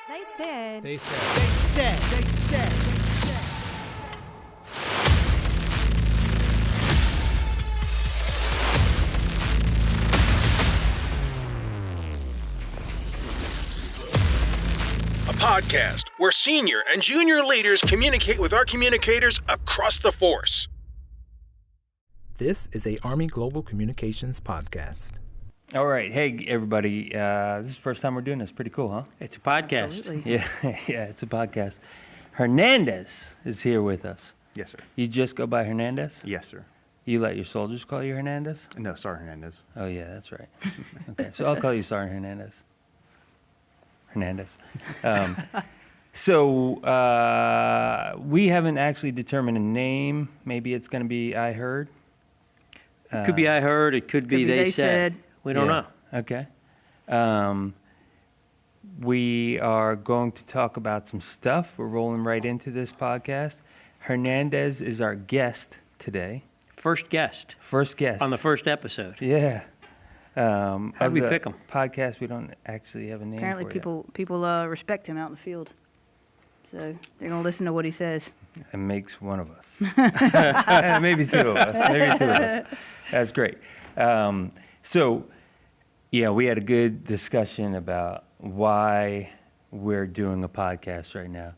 They said. They said. A podcast where senior and junior leaders communicate with our communicators across the force. This is a Army Global Communications podcast. All right. Hey, everybody. This is the first time we're doing this. Pretty cool, huh? It's a podcast. Absolutely. Yeah, it's a podcast. Hernandez is here with us. Yes, sir. You just go by Hernandez? Yes, sir. You let your soldiers call you Hernandez? No, Sergeant Hernandez. Oh, yeah, that's right. Okay, so I'll call you Sergeant Hernandez. We haven't actually determined a name. Maybe it's going to be I Heard. It could be I heard. It could be they said. We don't know. Okay. We are going to talk about some stuff. We're rolling right into this podcast. Hernandez is our guest today. First guest First guest. on the first episode. Yeah. How'd we pick him? Podcast, we don't actually have a name Apparently, for people respect him out in the field, so they're gonna listen to what he says. yet. It makes one of us. Maybe two of us. That's great. We had a good discussion about why we're doing a podcast right now.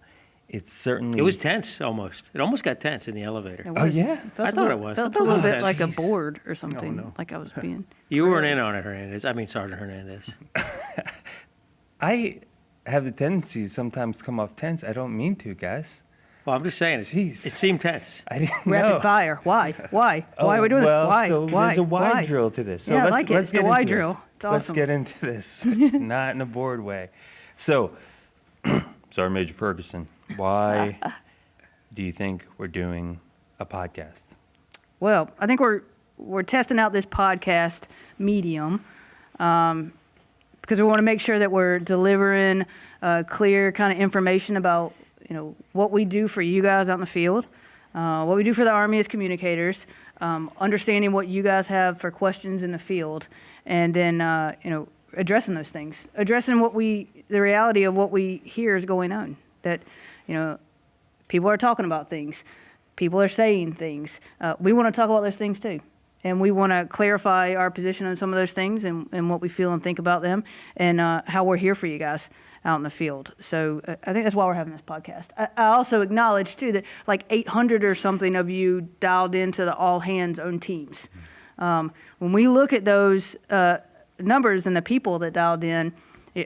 It's certainly... It was tense, almost. It almost got tense in the elevator. It Oh, was. yeah? I thought it was. Felt I a little thought it bit was. like a Jeez. board or something, no. like I was being. You weren't in on it, Hernandez. I mean, Sergeant Hernandez. I have the tendency to sometimes come off tense. I don't mean to, guys. Well, I'm just saying, Jeez. it seemed tense. I didn't Rapid know. fire. Why? Why are we doing well, this? Why? So Why? there's a why Why? drill to this. So Yeah, I let's, like it. let's It's get the why into drill. this. It's Let's awesome. get into this, not in a bored way. So, Sergeant Major Ferguson, why do you think we're doing a podcast? Well, I think we're testing out this podcast medium because we want to make sure that we're delivering clear kind of information about what we do for you guys out in the field, what we do for the Army as communicators, understanding what you guys have for questions in the field, and then addressing those things, addressing the reality of what we hear is going on. That people are talking about things. People are saying things. We want to talk about those things too. And we want to clarify our position on some of those things and what we feel and think about them and how we're here for you guys out in the field. So I think that's why we're having this podcast. I also acknowledge too that like 800 or something of you dialed into the all hands on teams. When we look at those numbers and the people that dialed in,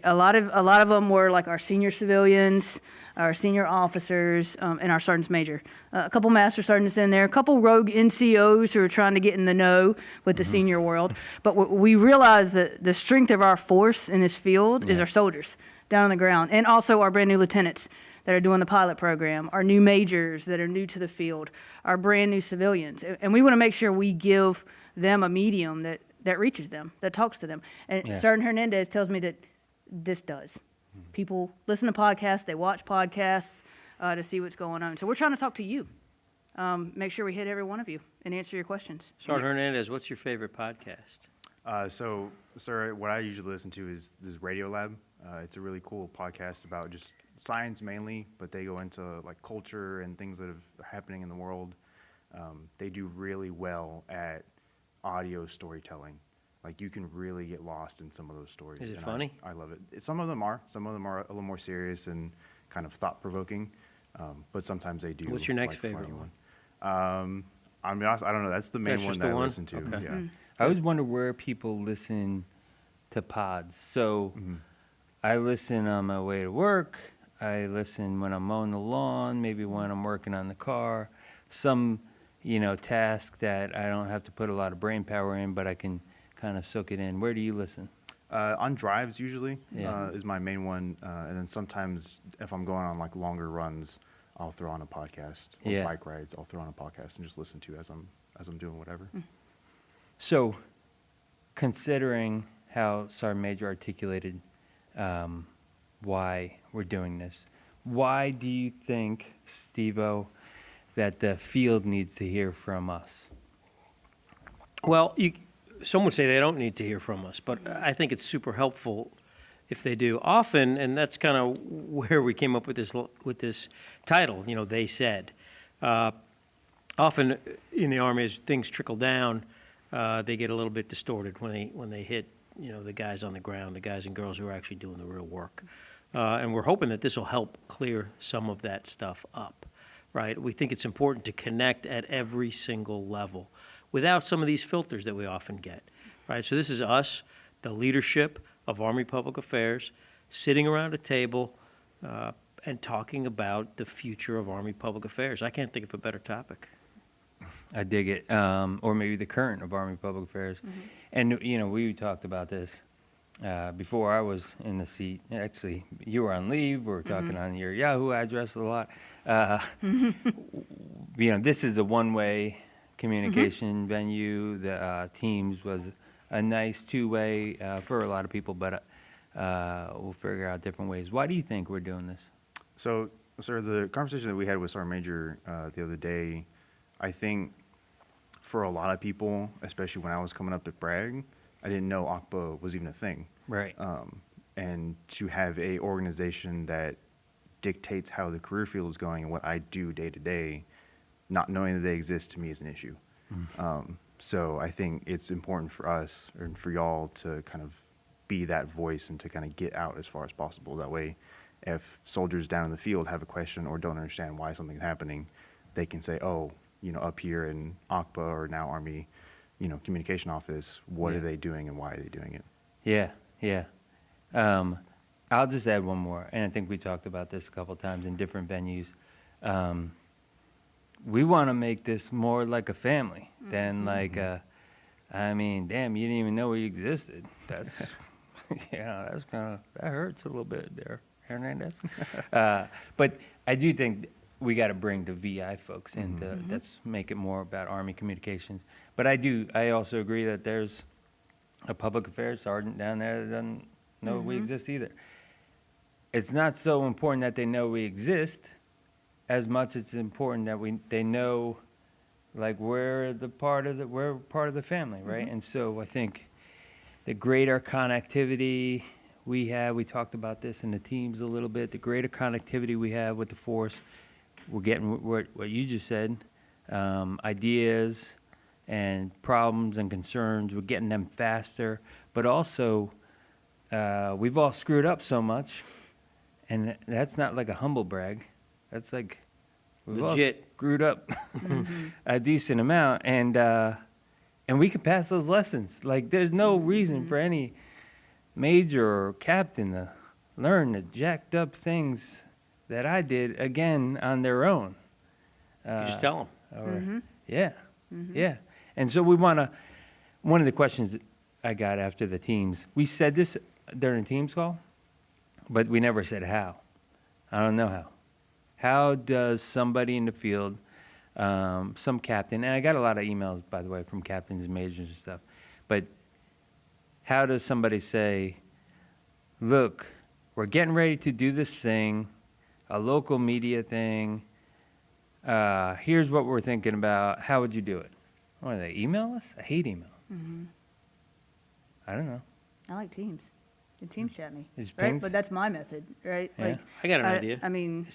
a lot of them were like our senior civilians, our senior officers, and our sergeants major. A couple master sergeants in there, a couple rogue NCOs who are trying to get in the know with the senior world. But we realize that the strength of our force in this field is our soldiers down on the ground, and also our brand new lieutenants that are doing the pilot program, our new majors that are new to the field, our brand new civilians. And we want to make sure we give them a medium that reaches them, that talks to them. And Sergeant Hernandez tells me that this does. People listen to podcasts, they watch podcasts to see what's going on. So we're trying to talk to you. Make sure we hit every one of you and answer your questions. Sergeant Hernandez, what's your favorite podcast? Sir, what I usually listen to is Radio Lab. It's a really cool podcast about just science mainly, but they go into like culture and things that are happening in the world. They do really well at audio storytelling. Like, you can really get lost in some of those stories. Is it funny? I love it. Some of them are. Some of them are a little more serious and kind of thought-provoking, but sometimes they do. What's your next like, favorite funny one? I mean, I don't know. That's the main That's one just that the I one? listen to. Okay. Yeah. I always wonder where people listen to pods. So I listen on my way to work. I listen when I'm mowing the lawn, maybe when I'm working on the car. Some, task that I don't have to put a lot of brain power in, but I can kind of soak it in. Where do you listen? On drives usually Yeah. is my main one, and then sometimes if I'm going on like longer runs, I'll throw on a podcast. Or Yeah. bike rides, I'll throw on a podcast and just listen to as I'm doing whatever. So, considering how Sergeant Major articulated why we're doing this, why do you think, Steve-O, that the field needs to hear from us? Well, some would say they don't need to hear from us, but I think it's super helpful if they do. Often, and that's kind of where we came up with this title, they said. Often in the Army, as things trickle down, they get a little bit distorted when they hit, the guys on the ground, the guys and girls who are actually doing the real work. And we're hoping that this will help clear some of that stuff up, right? We think it's important to connect at every single level without some of these filters that we often get, right? So this is us, the leadership of Army Public Affairs, sitting around a table and talking about the future of Army Public Affairs. I can't think of a better topic. I dig it. Or maybe the current of Army Public Affairs. And, we talked about this before I was in the seat. Actually, you were on leave. We were talking on your Yahoo address a lot. This is a one-way communication venue. The Teams was a nice two-way for a lot of people, but we'll figure out different ways. Why do you think we're doing this? So, sir, the conversation that we had with Sergeant Major the other day, I think for a lot of people, especially when I was coming up at Bragg, I didn't know ACPA was even a thing. Right. And to have a organization that dictates how the career field is going and what I do day to day, not knowing that they exist to me is an issue. So I think it's important for us and for y'all to kind of be that voice and to kind of get out as far as possible. That way, if soldiers down in the field have a question or don't understand why something's happening, they can say, oh, up here in ACPA or now Army, communication office, what are they doing and why are they doing it? Yeah. I'll just add one more, and I think we talked about this a couple times in different venues. We want to make this more like a family than like damn, you didn't even know we existed. That's, that's that hurts a little bit there, Hernandez. But I do think we got to bring the VI folks in to let's make it more about Army communications. But I also agree that there's a public affairs sergeant down there that doesn't know we exist either. It's not so important that they know we exist as much as it's important that they know like we're part of the family, right? And so I think the greater connectivity we have, we talked about this in the teams a little bit, the greater connectivity we have with the force, we're getting what you just said, ideas and problems and concerns, we're getting them faster, but also we've all screwed up so much, and that's not like a humble brag, that's like we've legit all screwed up a decent amount, and we can pass those lessons. Like there's no reason for any major or captain to learn the jacked up things that I did again on their own. You just tell them. Yeah. And so we want to, one of the questions that I got after the teams, we said this during the teams call, but we never said how. I don't know how. How does somebody in the field, some captain, and I got a lot of emails, by the way, from captains and majors and stuff, but how does somebody say, look, we're getting ready to do this thing, a local media thing, here's what we're thinking about, how would you do it? What, do they email us? I hate email. I don't know. I like Teams. The Teams chat me, Just right? pings? But that's my method, right? Yeah. Like, I got an idea. I mean,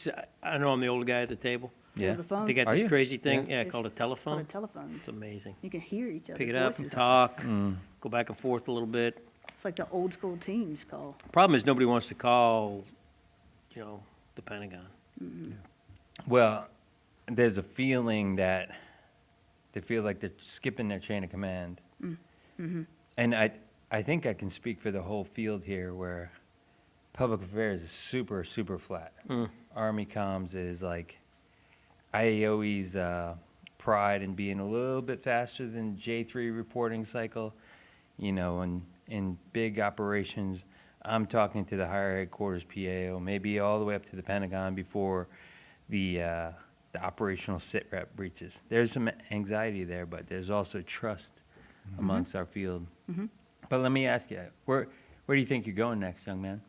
I know I'm the old guy at the table. Yeah. the phone. They got Are this you? crazy thing, It's called a called a telephone. telephone. It's amazing. You can hear each other. Pick it up and talk, go back and forth a little bit. It's like the old school Teams call. Problem is nobody wants to call, the Pentagon. Well, there's a feeling that they feel like they're skipping their chain of command. And I think I can speak for the whole field here where public affairs is super, super flat. Army comms is like IAOE's pride in being a little bit faster than J3 reporting cycle, and in big operations, I'm talking to the higher headquarters PAO, maybe all the way up to the Pentagon before the operational sit-rep reaches. There's some anxiety there, but there's also trust amongst our field. But let me ask you, where do you think you're going next, young man?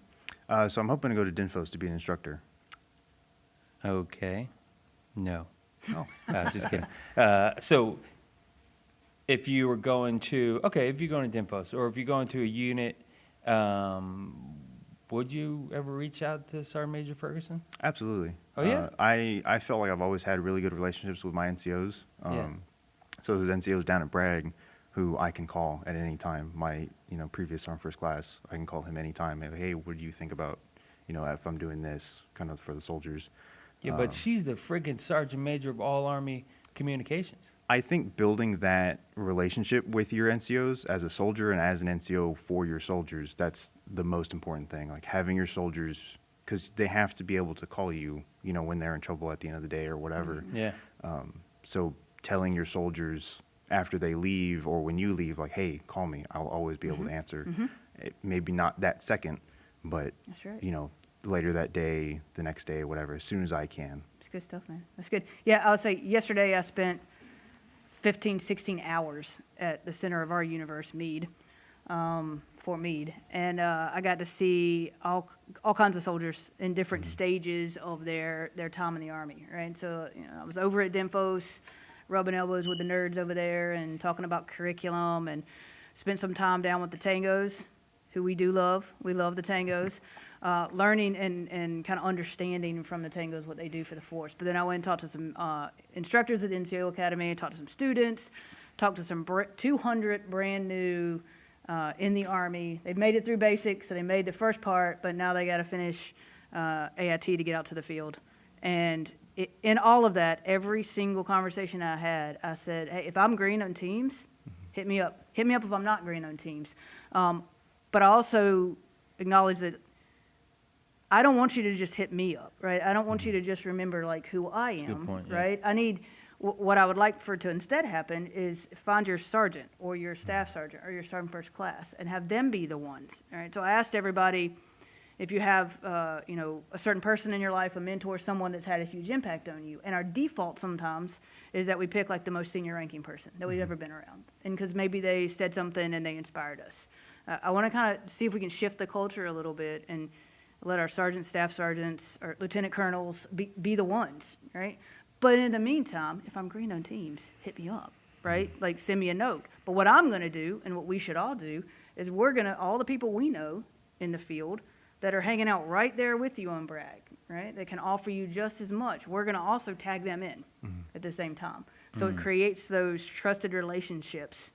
So I'm hoping to go to DINFOS to be an instructor. Okay. No. Oh, just kidding. So if you were going to, if you're going to DINFOS, or if you're going to a unit, would you ever reach out to Sergeant Major Ferguson? Absolutely. Oh, yeah? I felt like I've always had really good relationships with my NCOs. Yeah. So there's NCOs down at Bragg who I can call at any time. My, previous Sergeant First Class, I can call him anytime. And, hey, what do you think about, if I'm doing this kind of for the soldiers? Yeah, but she's the friggin' Sergeant Major of all Army communications. I think building that relationship with your NCOs as a soldier and as an NCO for your soldiers, that's the most important thing. Like having your soldiers, because they have to be able to call you, when they're in trouble at the end of the day or whatever. Yeah. So telling your soldiers after they leave or when you leave, like, hey, call me. I'll always be able to answer. It, maybe not that second, but, That's right. Later that day, the next day, whatever, as soon as I can. It's good stuff, man. That's good. Yeah, I would say yesterday I spent 15, 16 hours at the center of our universe, Meade, Fort Meade. And I got to see all kinds of soldiers in different stages of their time in the Army, right? So, I was over at Dinfos, rubbing elbows with the nerds over there and talking about curriculum, and spent some time down with the Tangos, who we do love. We love the Tangos. Learning and kind of understanding from the Tangos what they do for the force. But then I went and talked to some instructors at the NCO Academy, talked to some students, talked to some 200 brand new in the Army. They've made it through basic, so they made the first part, but now they got to finish AIT to get out to the field. And in all of that, every single conversation I had, I said, hey, if I'm green on teams, hit me up. Hit me up if I'm not green on teams. But I also acknowledge that I don't want you to just hit me up, right? I don't want you to just remember like who I am, good point, yeah. right? I need, what I would like for to instead happen is find your sergeant or your staff sergeant or your sergeant first class and have them be the ones, all right? So I asked everybody if you have, a certain person in your life, a mentor, someone that's had a huge impact on you. And our default sometimes is that we pick like the most senior ranking person that we've ever been around. And because maybe they said something and they inspired us. I want to kind of see if we can shift the culture a little bit and let our sergeants, staff sergeants, or lieutenant colonels be the ones, right? But in the meantime, if I'm green on teams, hit me up, right? Like send me a note. But what I'm going to do, and what we should all do, is we're going to, all the people we know in the field that are hanging out right there with you on Bragg, right? They can offer you just as much. We're going to also tag them in at the same time. So it creates those trusted relationships.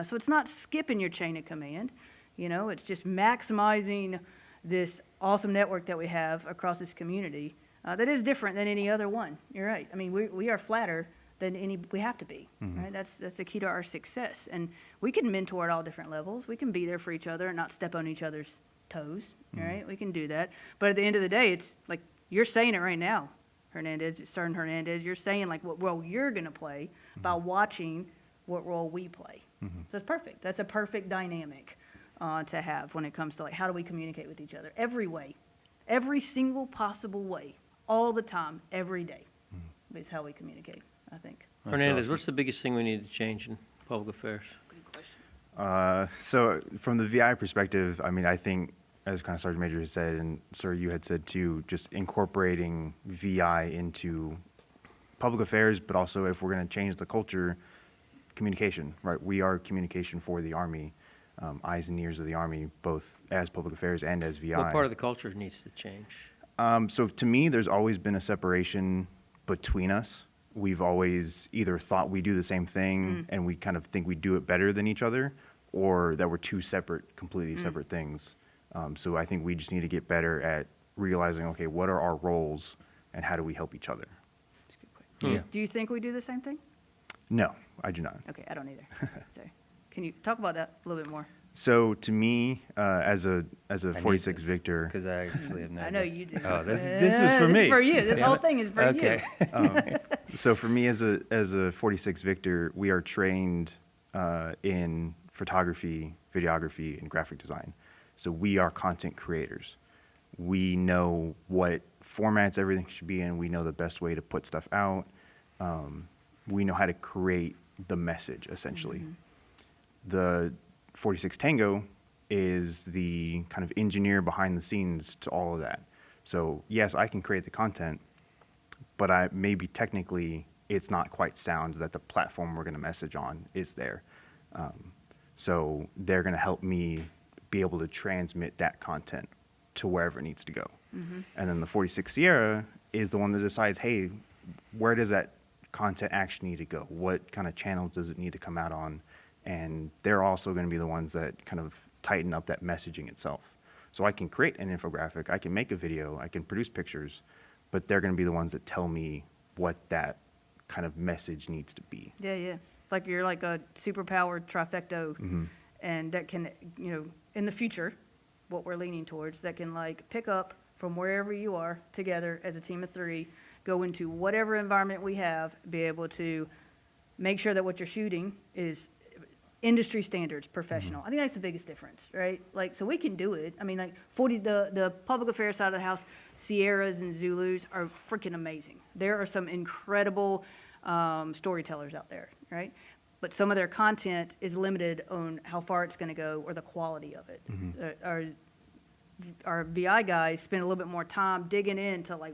So it's not skipping your chain of command. It's just maximizing this awesome network that we have across this community that is different than any other one. You're right. I mean, we are flatter than we have to be, right? That's the key to our success. And we can mentor at all different levels. We can be there for each other and not step on each other's toes, right? We can do that. But at the end of the day, it's like you're saying it right now, Sergeant Hernandez. You're saying like what role you're going to play by watching what role we play. So it's perfect. That's a perfect dynamic to have when it comes to like how do we communicate with each other every way, every single possible way, all the time, every day is how we communicate, I think. Hernandez, what's the biggest thing we need to change in public affairs? Good question. So from the VI perspective, I mean, I think, as kind of Sergeant Major has said, and Sir, you had said too, just incorporating VI into public affairs, but also if we're going to change the culture, communication, right? We are communication for the Army, eyes and ears of the Army, both as public affairs and as VI. What part of the culture needs to change? So to me, there's always been a separation between us. We've always either thought we do the same thing and we kind of think we do it better than each other, or that we're two separate, completely separate things. So I think we just need to get better at realizing, okay, what are our roles and how do we help each other? That's a good question. Do you think we do the same thing? No, I do not. Okay, I don't either. So, can you talk about that a little bit more? So to me, as a 46 Victor, Because I actually have no I know idea. you do. Oh, this was for me. This is for you. This whole thing is for Okay. you. so for me as a 46 Victor, we are trained in photography, videography, and graphic design. So we are content creators. We know what formats everything should be in. We know the best way to put stuff out. We know how to create the message, essentially. The 46 Tango is the kind of engineer behind the scenes to all of that. So yes, I can create the content, but maybe technically it's not quite sound that the platform we're going to message on is there. So they're going to help me be able to transmit that content to wherever it needs to go. And then the 46 Sierra is the one that decides, hey, where does that content actually need to go? What kind of channels does it need to come out on? And they're also going to be the ones that kind of tighten up that messaging itself. So I can create an infographic, I can make a video, I can produce pictures, but they're going to be the ones that tell me what that kind of message needs to be. Yeah, yeah. Like you're like a superpowered trifecto, and that can, in the future, what we're leaning towards, that can like pick up from wherever you are together as a team of 3, go into whatever environment we have, be able to make sure that what you're shooting is industry standards, professional. I think that's the biggest difference, right? Like, so we can do it. I mean, like the public affairs side of the house, Sierras and Zulus are freaking amazing. There are some incredible storytellers out there, right? But some of their content is limited on how far it's going to go or the quality of it. Our VI guys spend a little bit more time digging into like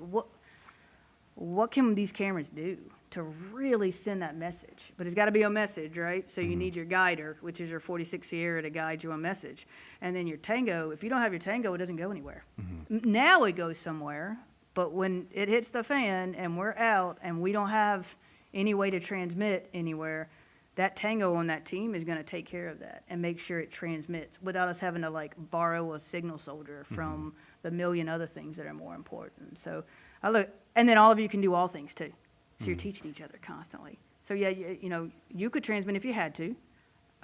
what can these cameras do to really send that message? But it's got to be a message, right? So you need your guider, which is your 46 Sierra, to guide you a message. And then your Tango, if you don't have your Tango, it doesn't go anywhere. Now it goes somewhere, but when it hits the fan and we're out and we don't have any way to transmit anywhere, that Tango on that team is going to take care of that and make sure it transmits without us having to like borrow a signal soldier from the million other things that are more important. So and then all of you can do all things too. So you're teaching each other constantly. So yeah, you could transmit if you had to.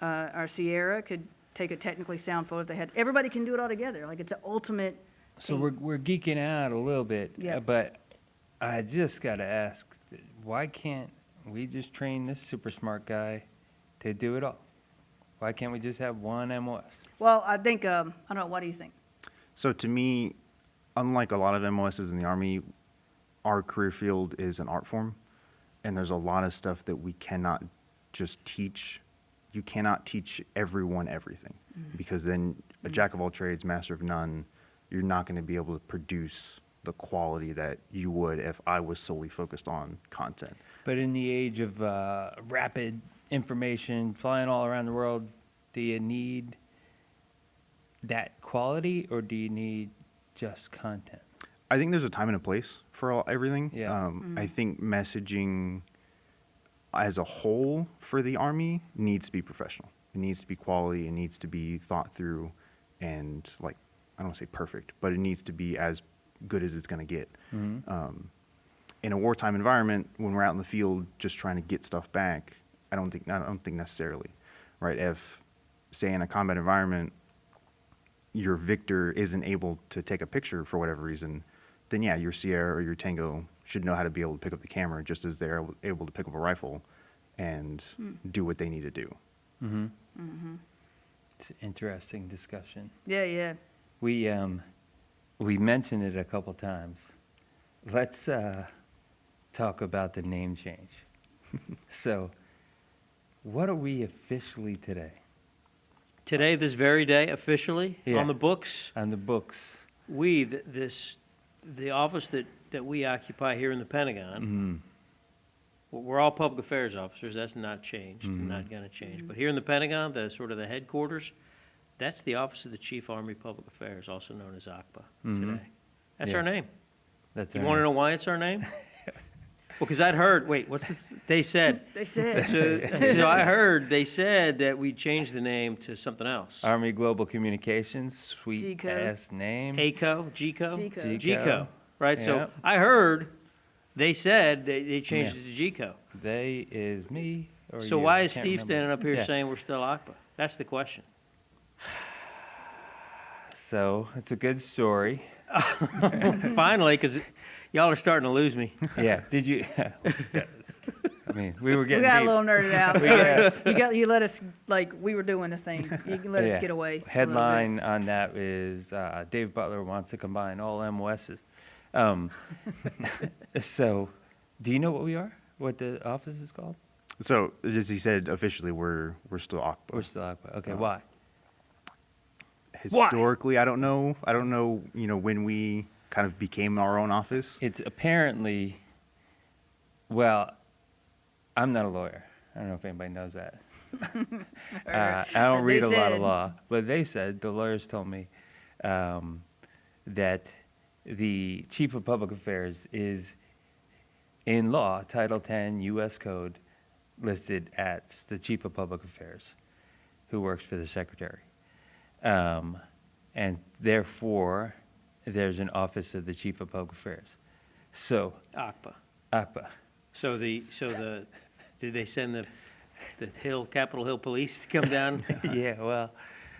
Our Sierra could take a technically sound photo if they had. Everybody can do it all together. Like it's an ultimate. So we're geeking out a little bit, but I just got to ask, why can't we just train this super smart guy to do it all? Why can't we just have one MOS? Well, I think, I don't know, what do you think? So to me, unlike a lot of MOSs in the Army, our career field is an art form, and there's a lot of stuff that we cannot just teach. You cannot teach everyone everything, because then a jack of all trades, master of none, you're not going to be able to produce the quality that you would if I was solely focused on content. But in the age of rapid information flying all around the world, do you need that quality, or do you need just content? I think there's a time and a place for everything. Yeah. I think messaging as a whole for the Army needs to be professional. It needs to be quality. It needs to be thought through, and like, I don't want to say perfect, but it needs to be as good as it's going to get. In a wartime environment, when we're out in the field just trying to get stuff back, I don't think necessarily, right? If, say, in a combat environment, your victor isn't able to take a picture for whatever reason, then yeah, your Sierra or your Tango should know how to be able to pick up the camera just as they're able to pick up a rifle and do what they need to do. It's an interesting discussion. Yeah, yeah. We mentioned it a couple times. Let's talk about the name change. So, what are we officially today? Today, this very day, officially, Yeah. on the books, On the books. the office that we occupy here in the Pentagon, we're all public affairs officers. That's not changed, not going to change. But here in the Pentagon, the sort of the headquarters, that's the Office of the Chief Army Public Affairs, also known as OCPA today. That's Yeah. our name. That's You our want to name. know why it's our name? Well, because I'd heard, what's this? They said. They said. So I heard they said that we changed the name to something else. Army Global Communications, sweet G-code. ass name. ACO, GCO? G-code. GCO, right? So Yep. I heard they said they changed it to GCO. They is me. Or So you. why I is can't Steve remember. standing up here Yeah. saying we're still OCPA? That's the question. So it's a good story. Finally, because y'all are starting to lose me. Yeah. Did you? I mean, we were We getting got a deep. little nerded out. Sorry. You let us, like, we were doing the thing. You can let us Yeah. get away. a little bit. Headline on that is Dave Butler wants to combine all MOSs. So, do you know what we are? What the office is called? So, as he said, officially, we're still OCPA. We're still ACPA. Okay, why? Historically, I don't know. When we kind of became our own office. It's apparently, well, I'm not a lawyer. I don't know if anybody knows that. I don't read a lot of law, but they said, the lawyers told me, that the Chief of Public Affairs is, in law, Title 10 U.S. Code, listed as the Chief of Public Affairs, who works for the Secretary. And therefore, there's an Office of the Chief of Public Affairs. So, ACPA. ACPA. So did they send the Capitol Hill Police to come down Yeah, well,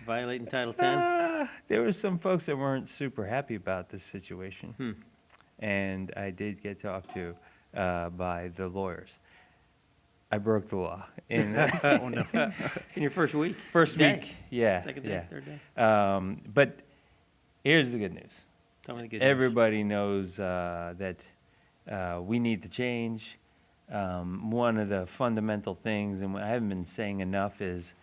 violating Title 10? there were some folks that weren't super happy about this situation. And I did get talked to by the lawyers. I broke the law in Oh, no. In your first week? first Day? week. Yeah, Second day, yeah. third day? But here's the good news. Tell me the good news. Everybody knows that we need to change. One of the fundamental things, and I haven't been saying enough, is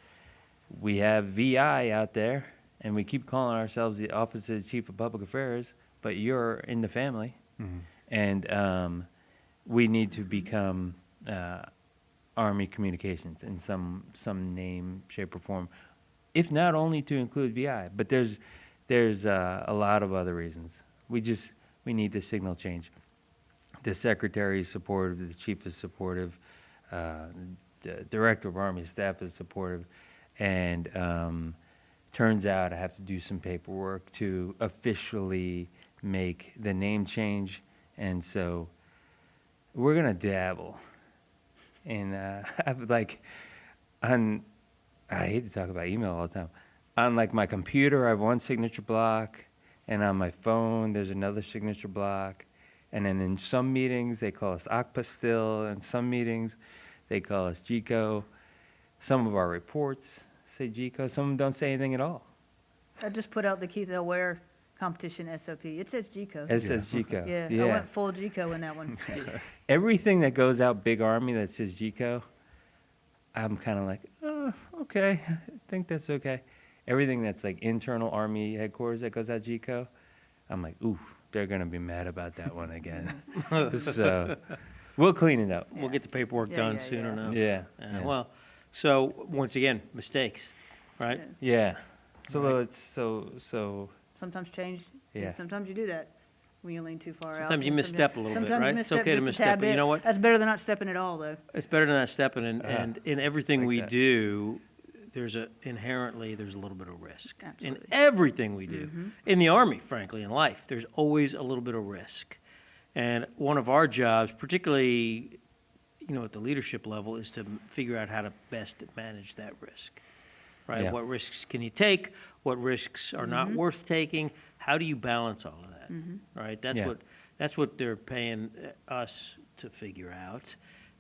we have VI out there, and we keep calling ourselves the Office of the Chief of Public Affairs, but you're in the family. And we need to become Army Communications in some name, shape, or form, if not only to include VI, but there's a lot of other reasons. We need the signal change. The Secretary is supportive, the Chief is supportive, the Director of Army Staff is supportive, and turns out I have to do some paperwork to officially make the name change, and so we're gonna dabble. And I hate to talk about email all the time. On like my computer, I have one signature block, and on my phone, there's another signature block. And then in some meetings, they call us ACPA still. In some meetings, they call us GCO. Some of our reports say GCO. Some of them don't say anything at all. I just put out the Keith Elware competition SOP. It says GCO. It says GCO. Yeah, I went full GCO in that one. Everything that goes out big Army that says GCO, I'm kind of like, oh, okay, I think that's okay. Everything that's like internal Army headquarters that goes out GCO, I'm like, ooh, they're going to be mad about that one again. So we'll clean it up. We'll get the paperwork Yeah, done yeah, soon yeah. enough. Yeah. Well, so once again, mistakes, right? Yeah. So Right. it's so Sometimes change. Yeah. Sometimes you do that when you lean too far out. Sometimes you and misstep a little bit, sometimes right? you It's misstep okay to just a misstep, tad but you bit. know what? That's better than not stepping at all, though. It's better than not stepping, and in everything like we that. do, there's a little bit of risk. In Absolutely. everything we do. In the Army, frankly, in life, there's always a little bit of risk. And one of our jobs, particularly, at the leadership level, is to figure out how to best manage that risk. Right? Yeah. What risks can you take? What risks are not worth taking? How do you balance all of that? Right? That's what they're paying us to figure out.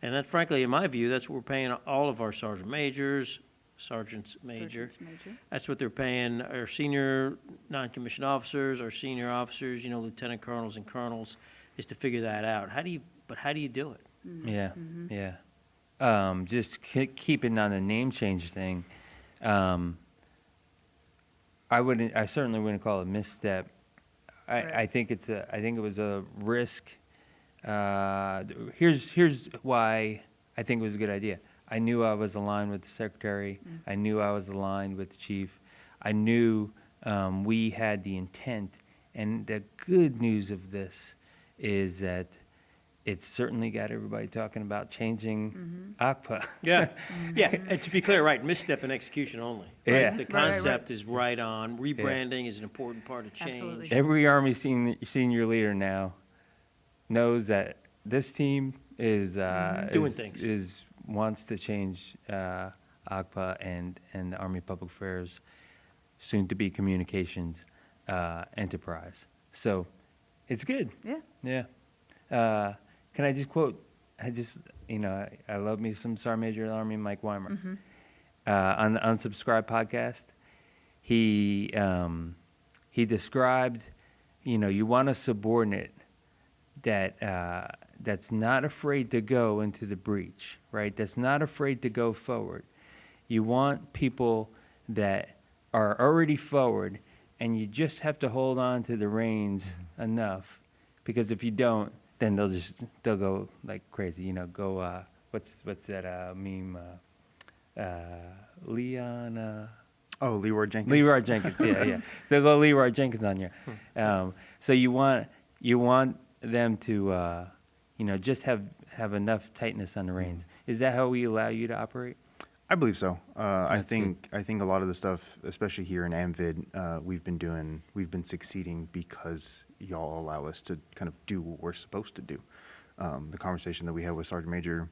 And that, frankly, in my view, that's what we're paying all of our sergeant majors, sergeants major. That's what they're paying our senior non-commissioned officers, our senior officers, lieutenant colonels and colonels, is to figure that out. How do you do it? yeah, yeah. Just keeping on the name change thing. I certainly wouldn't call it a misstep. I think it was a risk. Here's why I think it was a good idea. I knew I was aligned with the Secretary. I knew I was aligned with the Chief. I knew we had the intent. And the good news of this is that it's certainly got everybody talking about changing ACPA. Yeah, yeah. And to be clear, right, misstep and execution only. Right? Yeah. The Right, right. concept is right on. Rebranding is an important part of change. Absolutely. Every Army senior leader now knows that this team is Doing things. wants to change ACPA and the Army Public Affairs, soon to be communications enterprise. So it's good. Yeah. Yeah. Can I just quote? I love me some Sergeant Major of the Army Mike Weimer. On the Unsubscribed podcast, he described, you want a subordinate that's not afraid to go into the breach, right? That's not afraid to go forward. You want people that are already forward, and you just have to hold on to the reins enough, because if you don't, then they'll go like crazy. What's that meme? Leon. Oh, Leroy Jenkins. Leroy Jenkins, yeah. They'll go Leroy Jenkins on you. So you want them to, just have enough tightness on the reins. Is that how we allow you to operate? I believe so. I That's think a lot of the stuff, especially here in AmVid, we've been succeeding because y'all allow us to kind of do what we're supposed to do. The conversation that we had with Sergeant Major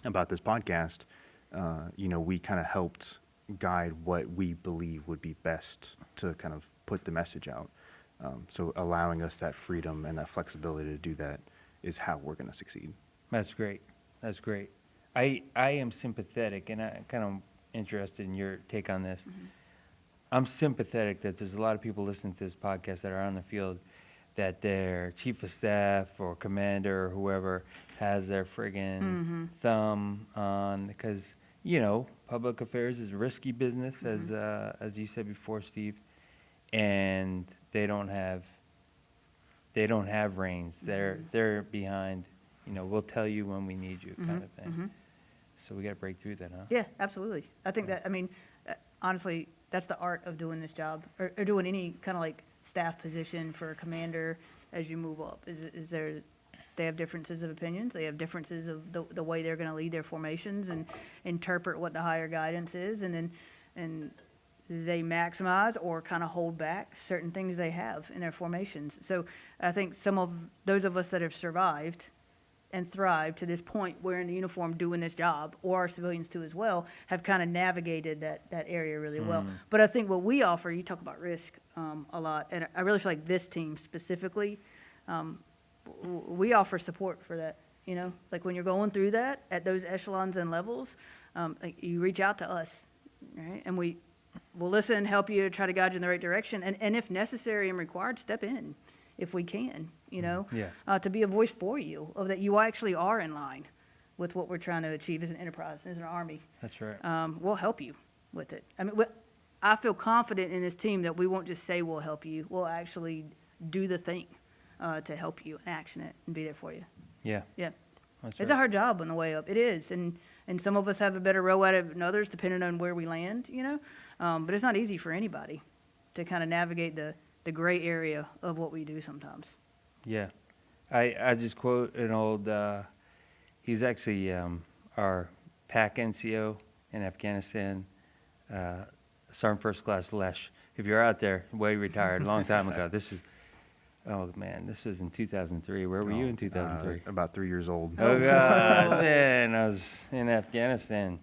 about this podcast, we kind of helped guide what we believe would be best to kind of put the message out. So allowing us that freedom and that flexibility to do that is how we're going to succeed. That's great. That's great. I am sympathetic, and I'm kind of interested in your take on this. I'm sympathetic that there's a lot of people listening to this podcast that are on the field that their chief of staff or commander or whoever has their friggin' thumb on, because, public affairs is risky business, as you said before, Steve, and they don't have reins. They're behind, we'll tell you when we need you kind of thing. So we got to break through that, huh? Yeah, absolutely. I think that, honestly, that's the art of doing this job, or doing any kind of like staff position for a commander as you move up. Is there, they have differences of opinions. They have differences of the way they're going to lead their formations and interpret what the higher guidance is, and they maximize or kind of hold back certain things they have in their formations. So I think some of those of us that have survived and thrived to this point wearing the uniform doing this job, or our civilians too as well, have kind of navigated that area really well. But I think what we offer, you talk about risk a lot, and I really feel like this team specifically, we offer support for that. Like when you're going through that at those echelons and levels, like you reach out to us, right? And we'll listen, help you, try to guide you in the right direction, and if necessary and required, step in if we can, to be a voice for you, of that you actually are in line with what we're trying to achieve as an enterprise, as an Army. That's right. We'll help you with it. I feel confident in this team that we won't just say we'll help you. We'll actually do the thing to help you and action it and be there for you. Yeah. Yeah. That's It's right. a hard job on the way up. It is. And some of us have a better row at it than others, depending on where we land, But it's not easy for anybody to kind of navigate the gray area of what we do sometimes. Yeah. I just quote an old, he's actually our PAC NCO in Afghanistan, Sergeant First Class Lesh. If you're out there, way retired, a long time ago. This was in 2003. Where were you in 2003? About 3 years old. Oh, God, man, I was in Afghanistan.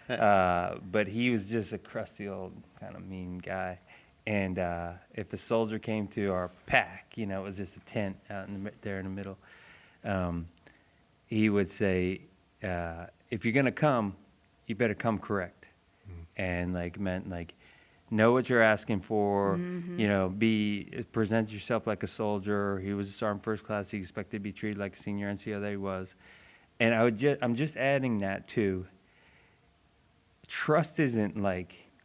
But he was just a crusty old kind of mean guy. And if a soldier came to our pack, it was just a tent out there in the middle, he would say, if you're going to come, you better come correct. And meant know what you're asking for, present yourself like a soldier. He was a sergeant first class. He expected to be treated like a senior NCO that he was. And I'm just adding that too. Trust isn't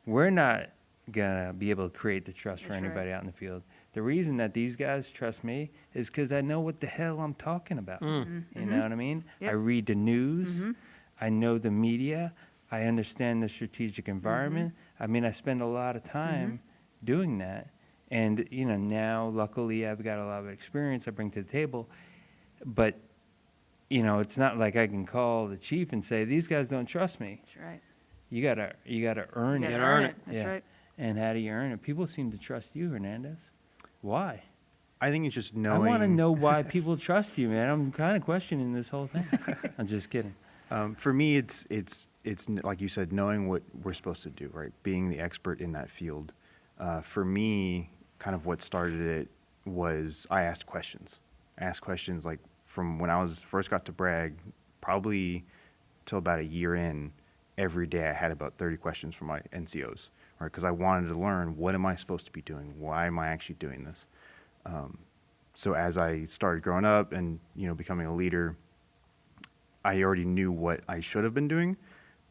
we're not gonna be able to create the trust for That's anybody right. out in the field. The reason that these guys trust me is because I know what the hell I'm talking about. You know what I mean? Yep. I read the news. I know the media. I understand the strategic environment. I spend a lot of time doing that. And, now, luckily, I've got a lot of experience I bring to the table. But, it's not like I can call the chief and say, these guys don't trust me. That's right. You gotta earn You it. gotta earn it. That's right. And how do you earn it? People seem to trust you, Hernandez. Why? I think it's just knowing. I want to know why people trust you, man. I'm kind of questioning this whole thing. I'm just kidding. For me, it's like you said, knowing what we're supposed to do, right? Being the expert in that field. For me, kind of what started it was I asked questions. I asked questions from when I first got to Bragg, probably till about a year in. Every day I had about 30 questions from my NCOs, right? Because I wanted to learn, what am I supposed to be doing? Why am I actually doing this? So as I started growing up and becoming a leader, I already knew what I should have been doing.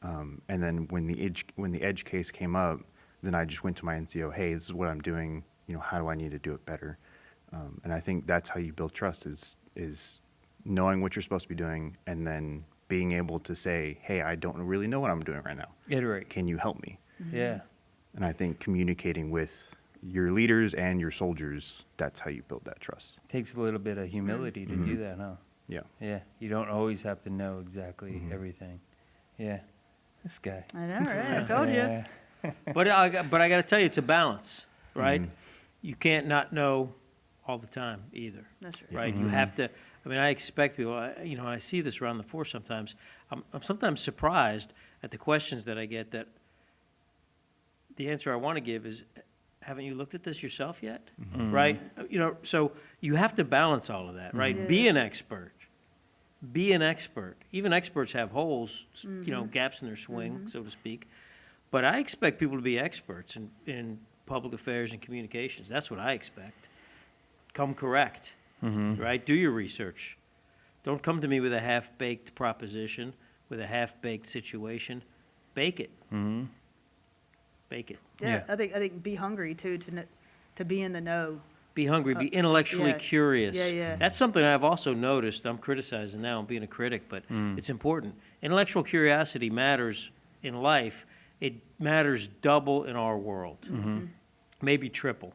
And then when the edge case came up, then I just went to my NCO, hey, this is what I'm doing. How do I need to do it better? And I think that's how you build trust is knowing what you're supposed to be doing, and then being able to say, hey, I don't really know what I'm doing right now. Iterate. Can you help me? Yeah. And I think communicating with your leaders and your soldiers, that's how you build that trust. Takes a little bit of humility to do that, huh? Yeah. Yeah, you don't always have to know exactly everything. Yeah, this guy. I know, right? I told you. Yeah. But I got to tell you, it's a balance, right? You can't not know all the time either. That's right. Right? You have to. I mean, I expect people. I see this around the force sometimes. I'm sometimes surprised at the questions that I get. That the answer I want to give is, "Haven't you looked at this yourself yet?" Right? So you have to balance all of that, right? Yeah. Be an expert. Be an expert. Even experts have holes, gaps in their swing, so to speak. But I expect people to be experts in public affairs and communications. That's what I expect. Come correct, right? Do your research. Don't come to me with a half-baked proposition, with a half-baked situation. Bake it. Bake it. Yeah, I think be hungry too to be in the know. Be hungry. Be intellectually yeah. curious. Yeah. That's something I've also noticed. I'm criticizing now. I'm being a critic, but it's important. Intellectual curiosity matters in life. It matters double in our world, maybe triple.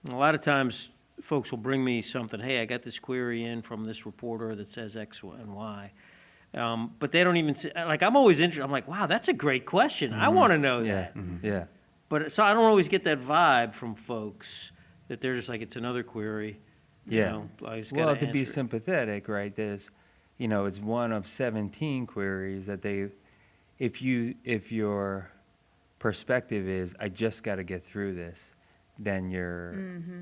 And a lot of times, folks will bring me something. Hey, I got this query in from this reporter that says X and Y. But they don't even say, like, I'm always interested. I'm like, wow, that's a great question. I want to know that. Yeah. But so I don't always get that vibe from folks that they're just like, it's another query. Yeah. I just Well, gotta to be answer it. sympathetic, right? There's, it's one of 17 queries that if your perspective is, I just got to get through this, then you're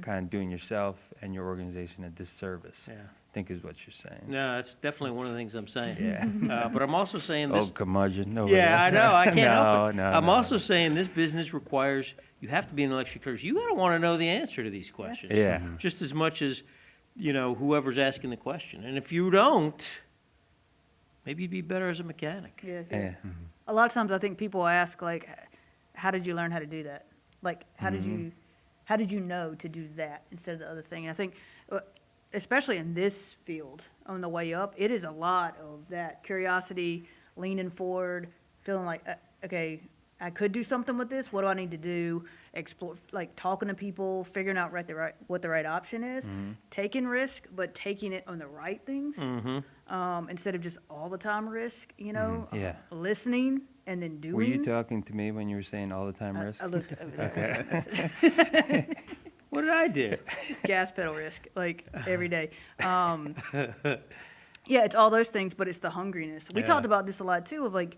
kind of doing yourself and your organization a disservice. Yeah. I think is what you're saying. No, that's definitely one of the things I'm saying. Yeah. But I'm also saying this. Oh, curmudgeon. No, Yeah, I know. I can't help it. No, I'm no. also saying this business requires you have to be intellectually curious. You got to want to know the answer to these questions. Yeah. Just as much as whoever's asking the question. And if you don't, maybe you'd be better as a mechanic. Yeah. Yeah. A lot of times I think people ask, like, how did you learn how to do that? Like, how did you know to do that instead of the other thing? And I think, especially in this field, on the way up, it is a lot of that curiosity, leaning forward, feeling like, okay, I could do something with this. What do I need to do? Explore, like talking to people, figuring out what the right option is, taking risk, but taking it on the right things instead of just all the time risk. Yeah. Listening and then doing. Were you talking to me when you were saying all the time risk? I looked over there. What did I do? Gas pedal risk, like every day. Yeah, it's all those things, but it's the hungriness. We talked about this a lot too. Of like,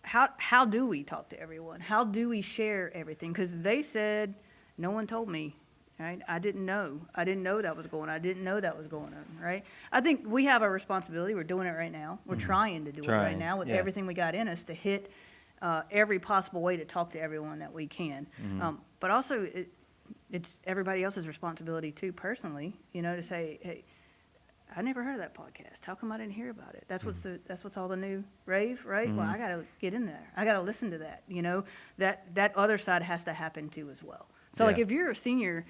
how do we talk to everyone? How do we share everything? Because they said, no one told me, right? I didn't know. I didn't know that was going on. I didn't know that was going on, right? I think we have a responsibility. We're doing it right now. We're trying to do it right now with everything we got in us to hit every possible way to talk to everyone that we can. But also, it's everybody else's responsibility too, personally, to say, hey, I never heard of that podcast. How come I didn't hear about it? That's what's all the new rave, right? Well, I got to get in there. I got to listen to that. That other side has to happen too as well. So like if you're a senior,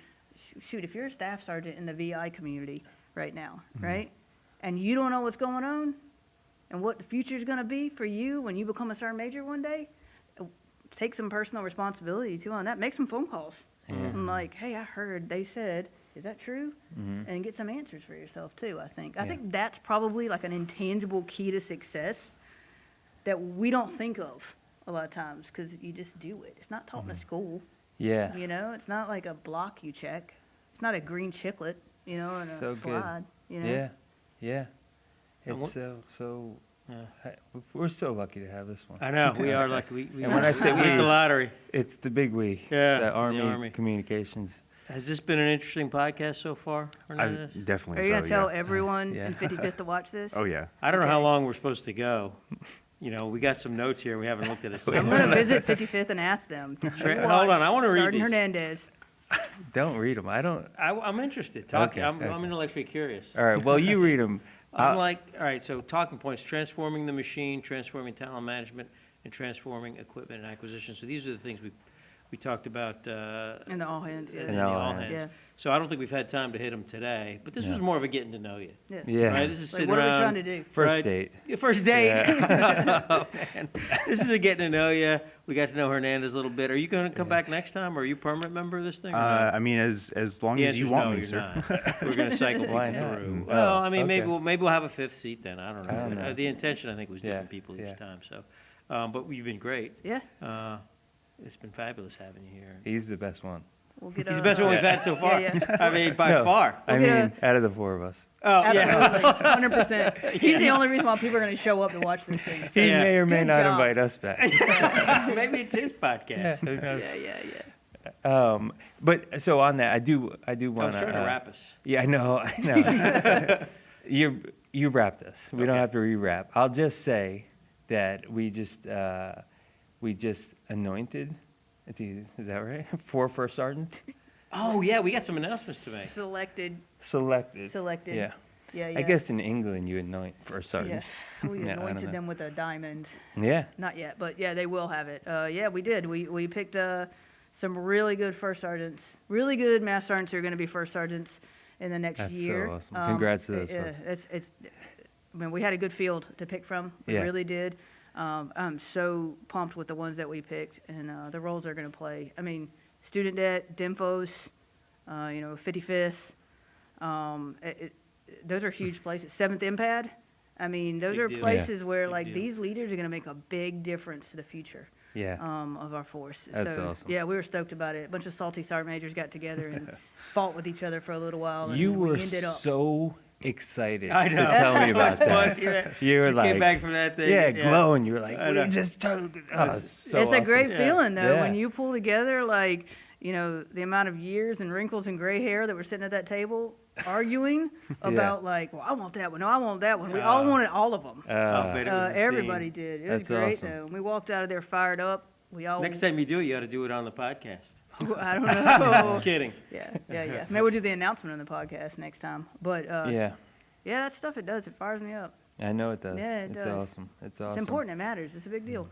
if you're a staff sergeant in the VI community right now, right? And you don't know what's going on and what the future is going to be for you when you become a sergeant major one day, take some personal responsibility too on that. Make some phone calls. I'm like, hey, I heard they said, is that true? And get some answers for yourself too, I think. I think that's probably like an intangible key to success that we don't think of a lot of times because you just do it. It's not taught in a school. Yeah. It's not like a block you check. It's not a green chiclet, and a So slide. good. Yeah. It's we're so lucky to have this one. I know we are like we And when I say hit the lottery. It's the big we. Yeah, The the Army, Army. Communications. Has this been an interesting podcast so far, Hernandez? Definitely. Are you going to tell yeah. everyone Yeah. in 55th to watch this? Oh yeah. I don't know Okay. how long we're supposed to go. We got some notes here. We haven't looked at it. I'm going to visit 55th and ask them. Hold on, I wanna read Sergeant these. Hernandez. Don't read them. I'm interested. Talk. Okay, I'm okay. intellectually curious. All right. Well, you read them. I'm like, all right, so talking points, transforming the machine, transforming talent management, and transforming equipment and acquisition. So these are the things We talked about In the all hands, yeah. in the all hands. Yeah. So I don't think we've had time to hit them today, but this was more of a getting to know you. Yeah. Right? This is Like, sitting what are we around. trying to do? First Right. date. Your first date. Oh, man. This is a getting to know you. We got to know Hernandez a little bit. Are you going to come back next time? Or are you a permanent member of this thing? or no? I mean, as long The as you answer's want no, me, you're sir. not. We're going to cycle Why people not? through. Oh, Well, I mean, okay. maybe we'll have a fifth seat then. I don't know. I don't know. The intention, I think, was different Yeah, people yeah. each time. So, but you've been great. Yeah. It's been fabulous having you here. He's the best one. We'll get He's the best one we've had so far. Yeah, yeah. I mean, by No. far. I get mean, out of the four of us. Oh, yeah. Absolutely, 100%. He's the only reason why people are going to show up to watch this thing. So, He Yeah. may or may Good not job. invite us back. Maybe it's his podcast. Who knows? yeah. But so on that, I do I want was trying to wrap us. Yeah, I know. You wrapped us. We don't Okay. have to rewrap. I'll just say that we just anointed. Is that right? 4 first sergeants Oh, yeah, we got some announcements to make. Selected. selected. Yeah. Yeah. I guess in England you anoint first Yeah. sergeants. We Yeah, I don't anointed know. them with a diamond. Yeah. Not yet, but yeah, they will have it. Yeah, we did. We picked some really good first sergeants, really good mass sergeants who are going to be first sergeants in the next That's so year. awesome. Congrats to those Yeah, folks. it's. I mean, we had a good field to pick from. We Yeah. really did. I'm so pumped with the ones that we picked and the roles they're going to play. I mean, student debt, DIMFOS, 55th. Those are huge places. 7th MPAD. I mean, those Big are deal. places where, Big like, deal. these leaders are going to make a big difference to the future Yeah. of our force. That's so, awesome. yeah, we were stoked about it. A bunch of salty sergeant majors got together and fought with each other for a little while. And You we were ended up. so excited I to know. tell me about that. Yeah. You were You like, came back from that thing. yeah, glowing. You were like, I we know. just told. Oh, it's so It's a great Yeah. feeling, though, when Yeah. you pull together, like, the amount of years and wrinkles and gray hair that were sitting at that table arguing about, like, well, I want that one. No, I want that one. We all wanted all of them. I'll bet it was a Everybody scene. did. It was That's great, awesome. though. We walked out of there fired up. We all. Next time you do it, you ought to do it on the podcast. I don't know. Kidding. Yeah. Maybe we'll do the announcement on the podcast next time. But Yeah, that stuff it does. It fires me up. I know it does. Yeah, it it's does. awesome. It's awesome. It's important. It matters. It's a big deal.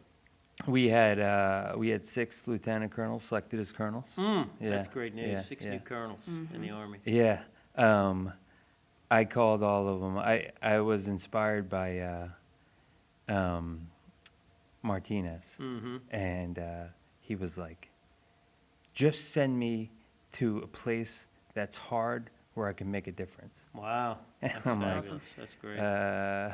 We had 6 lieutenant colonels selected as colonels. Yeah, That's great news. yeah, 6 yeah. new colonels in the Army. Yeah. I called all of them. I was inspired by Martinez, and he was like, "Just send me to a place that's hard where I can make a difference." Wow. That's I'm like, fabulous. That's great.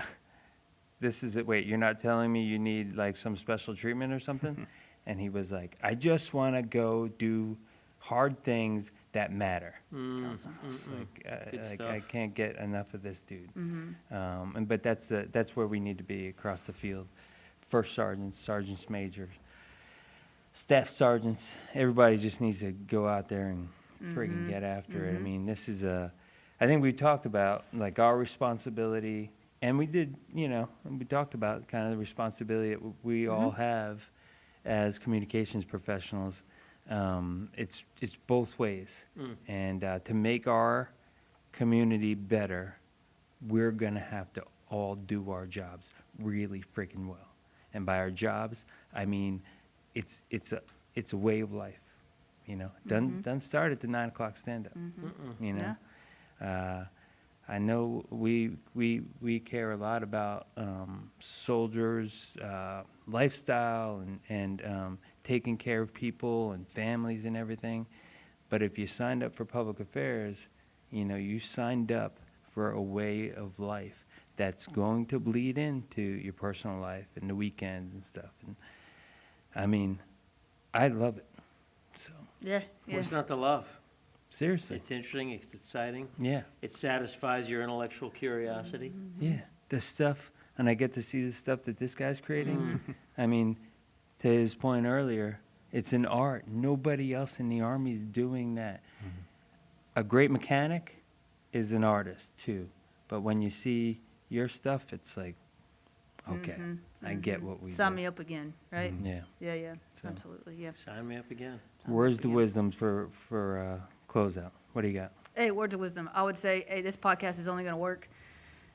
This is it. Wait, you're not telling me you need like some special treatment or something? And he was like, I just want to go do hard things that matter. It's like, Good like stuff. I can't get enough of this dude. But that's where we need to be across the field. First sergeants, sergeants majors, staff sergeants. Everybody just needs to go out there and friggin' get after it. I mean, this is I think we talked about like our responsibility, and we did, we talked about kind of the responsibility that we all have as communications professionals. It's both ways, and to make our community better, we're gonna have to all do our jobs really freaking well. And by our jobs, I mean it's a way of life. Doesn't start at the 9 o'clock stand up. I know we care a lot about soldiers' lifestyle and taking care of people and families and everything. But if you signed up for public affairs, you signed up for a way of life that's going to bleed into your personal life and the weekends and stuff. And I mean, I love it. So Yeah. What's not to love? seriously, It's interesting. It's exciting. yeah. It satisfies your intellectual curiosity. Yeah, the stuff, and I get to see the stuff that this guy's creating. I mean, to his point earlier, it's an art. Nobody else in the Army is doing that. A great mechanic is an artist, too. But when you see your stuff, it's like, okay, I get what we Sign do. me up again, right? Yeah. Yeah. So. Absolutely. Yeah. Sign me up again. Where's the wisdoms for closeout? What do you got? Hey, words of wisdom. I would say, hey, this podcast is only going to work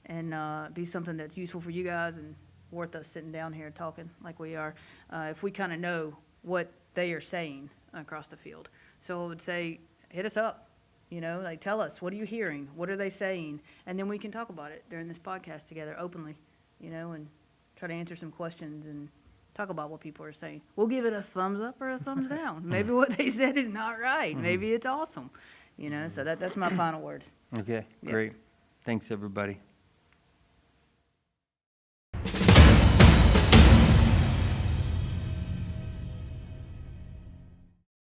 and be something that's useful for you guys and worth us sitting down here talking like we are. If we kind of know what they are saying, across the field. So I would say, hit us up, like tell us, what are you hearing? What are they saying? And then we can talk about it during this podcast together openly, and try to answer some questions and talk about what people are saying. We'll give it a thumbs up or a thumbs down. Maybe what they said is not right. Maybe it's awesome, so that's my final words. Okay, Yeah. great. Thanks, everybody.